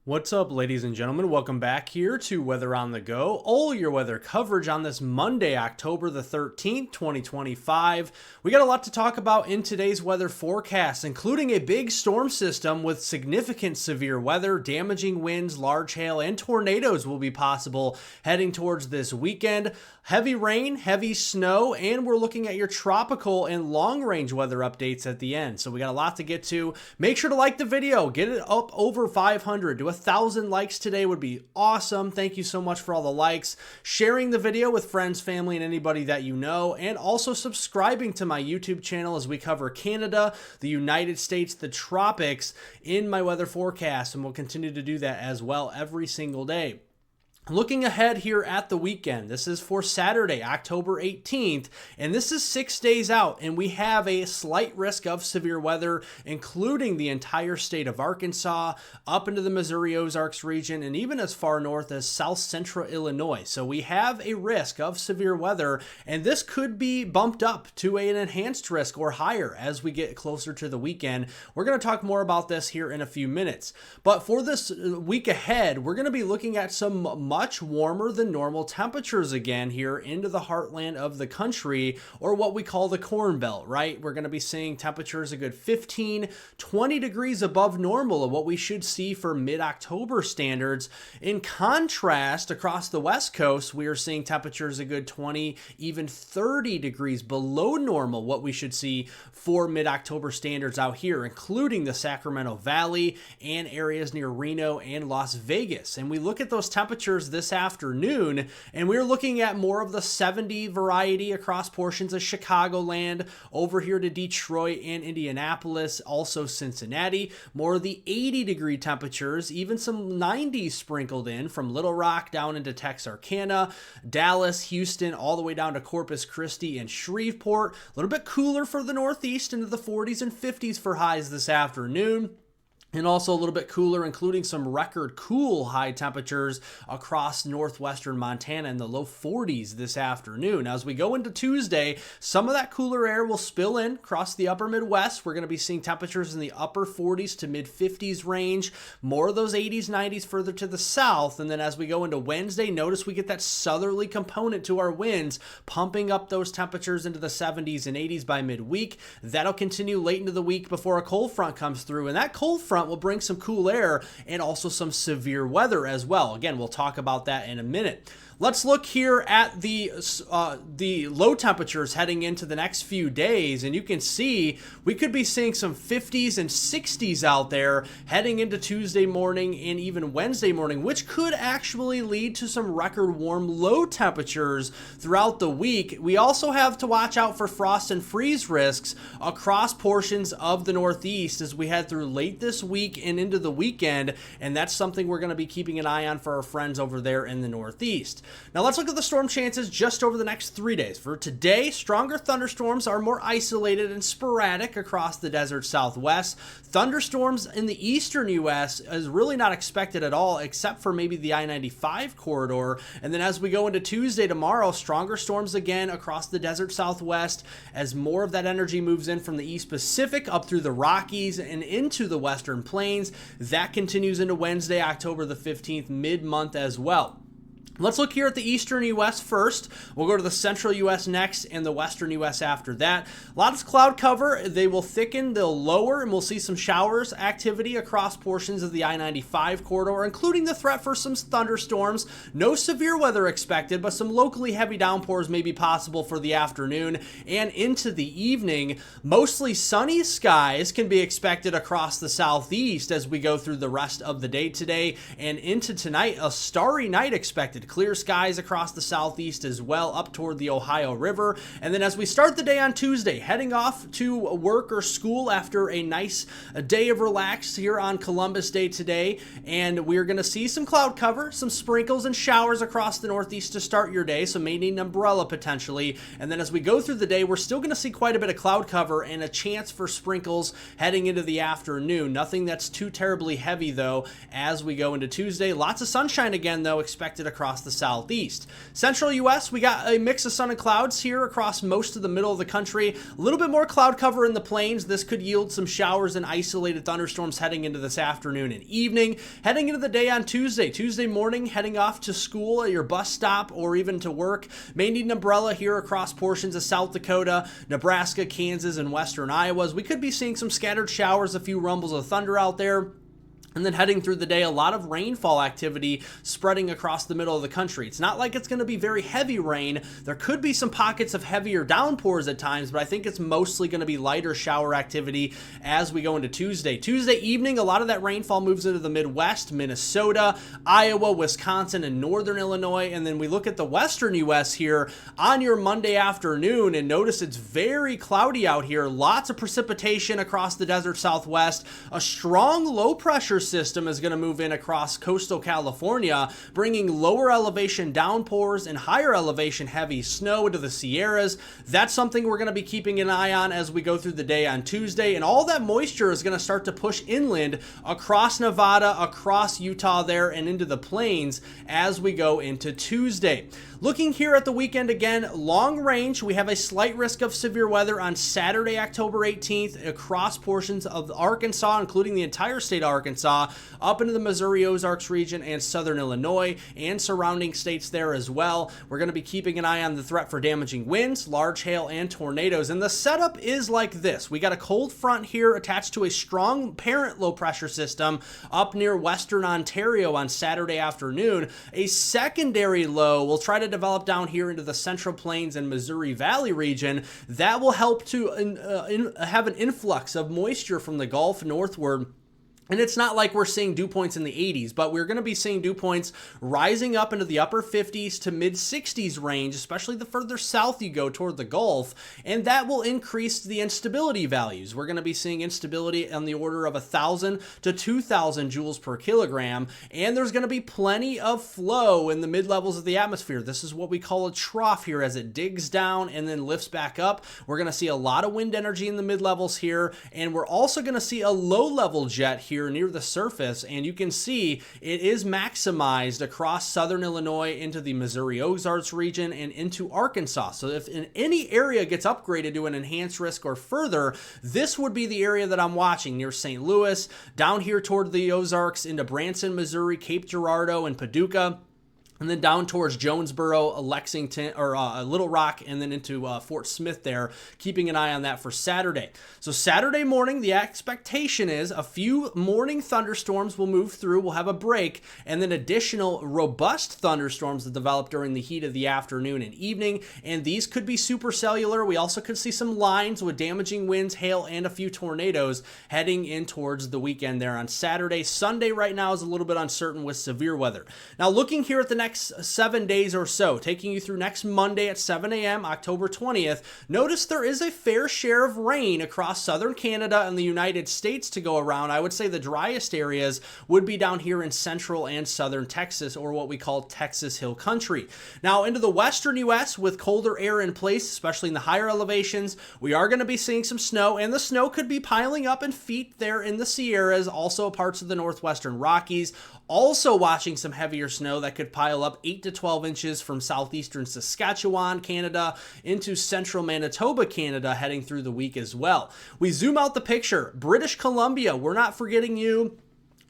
What's up, ladies and gentlemen? Welcome back here to Weather on the Go, all your weather coverage on this Monday, October the 13th, 2025. We got a lot to talk about in today's weather forecast, including a big storm system with significant severe weather, damaging winds, large hail, and tornadoes will be possible heading towards this weekend. Heavy rain, heavy snow, and we're looking at your tropical and long-range weather updates at the end. So we got a lot to get to. Make sure to like the video. Get it up over 500 to 1,000 likes today would be awesome. Thank you so much for all the likes, sharing the video with friends, family, and anybody that you know, and also subscribing to my YouTube channel as we cover Canada, the United States, the tropics in my weather forecast, and we'll continue to do that as well every single day. Looking ahead here at the weekend, this is for Saturday, October 18th, and this is 6 days out, and we have a slight risk of severe weather, including the entire state of Arkansas, up into the Missouri Ozarks region, and even as far north as south central Illinois. So we have a risk of severe weather, and this could be bumped up to an enhanced risk or higher as we get closer to the weekend. We're going to talk more about this here in a few minutes. But for this week ahead, we're going to be looking at some much warmer than normal temperatures again here into the heartland of the country, or what we call the Corn Belt, right? We're going to be seeing temperatures a good 15, 20 degrees above normal of what we should see for mid-October standards. In contrast, across the West Coast, we are seeing temperatures a good 20, even 30 degrees below normal, what we should see for mid-October standards out here, including the Sacramento Valley and areas near Reno and Las Vegas. And we look at those temperatures this afternoon, and we're looking at more of the 70 variety across portions of Chicagoland, over here to Detroit and Indianapolis, also Cincinnati. More of the 80-degree temperatures, even some 90s sprinkled in from Little Rock down into Texarkana, Dallas, Houston, all the way down to Corpus Christi and Shreveport. A little bit cooler for the Northeast, into the 40s and 50s for highs this afternoon. And also a little bit cooler, including some record cool high temperatures across northwestern Montana in the low 40s this afternoon. As we go into Tuesday, some of that cooler air will spill in across the upper Midwest. We're going to be seeing temperatures in the upper 40s to mid 50s range. More of those 80s, 90s further to the south. And then as we go into Wednesday, notice we get that southerly component to our winds, pumping up those temperatures into the 70s and 80s by midweek. That'll continue late into the week before a cold front comes through. And that cold front will bring some cool air and also some severe weather as well. Again, we'll talk about that in a minute. Let's look here at the low temperatures heading into the next few days, and you can see we could be seeing some 50s and 60s out there heading into Tuesday morning and even Wednesday morning, which could actually lead to some record warm low temperatures throughout the week. We also have to watch out for frost and freeze risks across portions of the Northeast as we head through late this week and into the weekend, and that's something we're going to be keeping an eye on for our friends over there in the Northeast. Now let's look at the storm chances just over the next 3 days. For today, stronger thunderstorms are more isolated and sporadic across the desert Southwest. Thunderstorms in the eastern U.S. is really not expected at all, except for maybe the I-95 corridor. And then as we go into Tuesday tomorrow, stronger storms again across the desert Southwest as more of that energy moves in from the East Pacific up through the Rockies and into the Western Plains. That continues into Wednesday, October the 15th, mid-month as well. Let's look here at the eastern U.S. first. We'll go to the central U.S. next and the western U.S. after that. Lots of cloud cover. They will thicken, they'll lower, and we'll see some showers activity across portions of the I-95 corridor, including the threat for some thunderstorms. No severe weather expected, but some locally heavy downpours may be possible for the afternoon and into the evening. Mostly sunny skies can be expected across the southeast as we go through the rest of the day today and into tonight. A starry night expected. Clear skies across the southeast as well, up toward the Ohio River. And then as we start the day on Tuesday, heading off to work or school after a nice day of relax here on Columbus Day today, and we're going to see some cloud cover, some sprinkles and showers across the Northeast to start your day, so may need an umbrella potentially. And then as we go through the day, we're still going to see quite a bit of cloud cover and a chance for sprinkles heading into the afternoon. Nothing that's too terribly heavy though as we go into Tuesday. Lots of sunshine again though expected across across the southeast. Central U.S., we got a mix of sun and clouds here across most of the middle of the country. A little bit more cloud cover in the plains. This could yield some showers and isolated thunderstorms heading into this afternoon and evening. Heading into the day on Tuesday morning, heading off to school at your bus stop or even to work. May need an umbrella here across portions of South Dakota, Nebraska, Kansas, and western Iowa. We could be seeing some scattered showers, a few rumbles of thunder out there. And then heading through the day, a lot of rainfall activity spreading across the middle of the country. It's not like it's going to be very heavy rain. There could be some pockets of heavier downpours at times, but I think it's mostly going to be lighter shower activity as we go into Tuesday. Tuesday evening, a lot of that rainfall moves into the Midwest, Minnesota, Iowa, Wisconsin, and northern Illinois. And then we look at the western U.S. here on your Monday afternoon and notice it's very cloudy out here. Lots of precipitation across the desert Southwest. A strong low pressure system is going to move in across coastal California, bringing lower elevation downpours and higher elevation heavy snow into the Sierras. That's something we're going to be keeping an eye on as we go through the day on Tuesday, and all that moisture is going to start to push inland across Nevada, across Utah there, and into the plains as we go into Tuesday. Looking here at the weekend again, long range, we have a slight risk of severe weather on Saturday, October 18th, across portions of Arkansas, including the entire state of Arkansas, up into the Missouri Ozarks region and southern Illinois and surrounding states there as well. We're going to be keeping an eye on the threat for damaging winds, large hail, and tornadoes. And the setup is like this. We got a cold front here attached to a strong parent low pressure system up near western Ontario on Saturday afternoon. A secondary low will try to develop down here into the Central Plains and Missouri Valley region. That will help to have an influx of moisture from the Gulf northward. And it's not like we're seeing dew points in the 80s, but we're going to be seeing dew points rising up into the upper 50s to mid 60s range, especially the further south you go toward the Gulf, and that will increase the instability values. We're going to be seeing instability on the order of 1,000 to 2,000 joules per kilogram, and there's going to be plenty of flow in the mid-levels of the atmosphere. This is what we call a trough here as it digs down and then lifts back up. We're going to see a lot of wind energy in the mid-levels here, and we're also going to see a low-level jet here near the surface, and you can see it is maximized across southern Illinois into the Missouri Ozarks region and into Arkansas. So if in any area gets upgraded to an enhanced risk or further, this would be the area that I'm watching near St. Louis, down here toward the Ozarks into Branson, Missouri, Cape Girardeau, and Paducah. And then down towards Jonesboro, Lexington, or Little Rock, and then into Fort Smith there, keeping an eye on that for Saturday. So Saturday morning, the expectation is a few morning thunderstorms will move through, we'll have a break, and then additional robust thunderstorms that develop during the heat of the afternoon and evening, and these could be supercellular. We also could see some lines with damaging winds, hail, and a few tornadoes heading in towards the weekend there on Saturday. Sunday right now is a little bit uncertain with severe weather. Now looking here at the next 7 days or so, taking you through next Monday at 7 a.m., October 20th, notice there is a fair share of rain across southern Canada and the United States to go around. I would say the driest areas would be down here in central and southern Texas, or what we call Texas Hill Country. Now into the western U.S. with colder air in place, especially in the higher elevations, we are going to be seeing some snow, and the snow could be piling up in feet there in the Sierras, also parts of the northwestern Rockies. Also watching some heavier snow that could pile up 8 to 12 inches from southeastern Saskatchewan, Canada, into central Manitoba, Canada, heading through the week as well. We zoom out the picture. British Columbia, we're not forgetting you.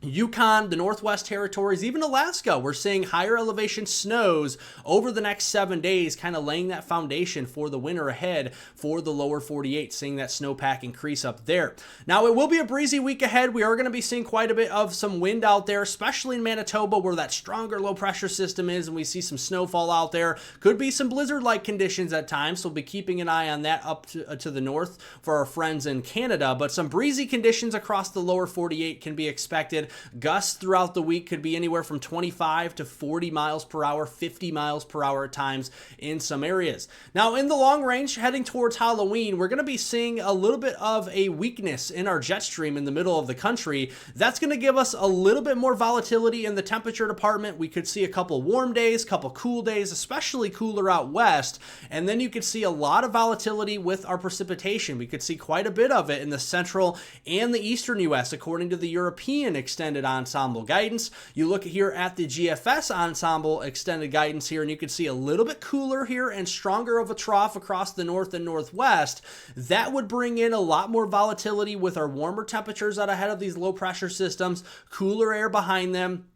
Yukon, the Northwest Territories, even Alaska, we're seeing higher elevation snows over the next 7 days, kind of laying that foundation for the winter ahead for the lower 48, seeing that snowpack increase up there. Now, it will be a breezy week ahead. We are going to be seeing quite a bit of some wind out there, especially in Manitoba where that stronger low pressure system is, and we see some snowfall out there. Could be some blizzard-like conditions at times, so we'll be keeping an eye on that up to the north for our friends in Canada, but some breezy conditions across the lower 48 can be expected. Gusts throughout the week could be anywhere from 25 to 40 miles per hour, 50 miles per hour at times in some areas. Now, in the long range, heading towards Halloween, we're going to be seeing a little bit of a weakness in our jet stream in the middle of the country. That's going to give us a little bit more volatility in the temperature department. We could see a couple warm days, couple cool days, especially cooler out west, and then you could see a lot of volatility with our precipitation. We could see quite a bit of it in the central and the eastern U.S., according to the European extension extended ensemble guidance. You look here at the GFS ensemble extended guidance here, and you can see a little bit cooler here and stronger of a trough across the north and northwest. That would bring in a lot more volatility with our warmer temperatures out ahead of these low pressure systems, cooler air behind them.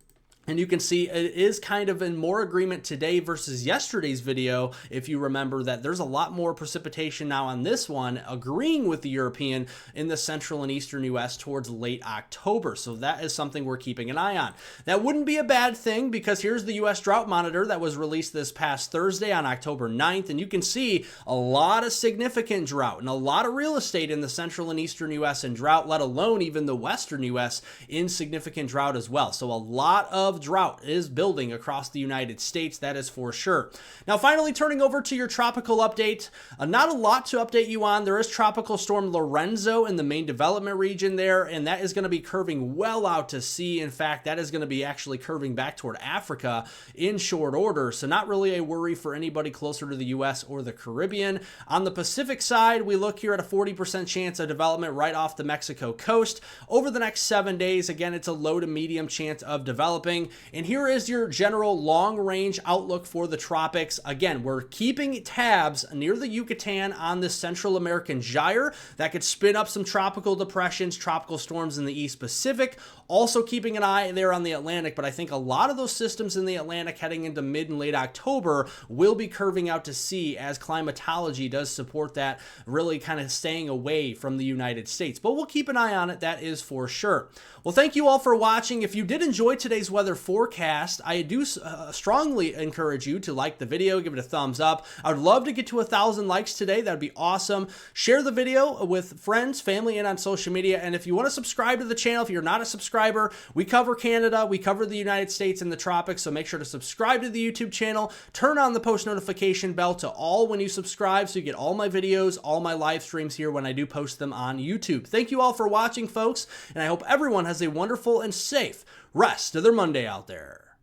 And you can see it is kind of in more agreement today versus yesterday's video. If you remember that there's a lot more precipitation now on this one, agreeing with the European in the central and eastern U.S. towards late October. So that is something we're keeping an eye on. That wouldn't be a bad thing because here's the U.S. drought monitor that was released this past Thursday on October 9th. And you can see a lot of significant drought and a lot of real estate in the central and eastern U.S. in drought, let alone even the western U.S. in significant drought as well. So a lot of drought is building across the United States, that is for sure. Now, finally, turning over to your tropical update, not a lot to update you on. There is Tropical Storm Lorenzo in the main development region there, and that is going to be curving well out to sea. In fact, that is going to be actually curving back toward Africa in short order, so not really a worry for anybody closer to the U.S. or the Caribbean. On the Pacific side, we look here at a 40% chance of development right off the Mexico coast. Over the next 7 days, again, it's a low to medium chance of developing. And here is your general long-range outlook for the tropics. Again, we're keeping tabs near the Yucatan on this Central American gyre that could spin up some tropical depressions, tropical storms in the East Pacific. Also keeping an eye there on the Atlantic, but I think a lot of those systems in the Atlantic heading into mid and late October will be curving out to sea as climatology does support that, really kind of staying away from the United States. But we'll keep an eye on it, that is for sure. Well, thank you all for watching. If you did enjoy today's weather forecast, I do strongly encourage you to like the video, give it a thumbs up. I would love to get to 1,000 likes today. That'd be awesome. Share the video with friends, family, and on social media. And if you want to subscribe to the channel, if you're not a subscriber, we cover Canada, we cover the United States and the tropics, so make sure to subscribe to the YouTube channel. Turn on the post notification bell to all when you subscribe so you get all my videos, all my live streams here when I do post them on YouTube. Thank you all for watching, folks, and I hope everyone has a wonderful and safe rest of their Monday out there.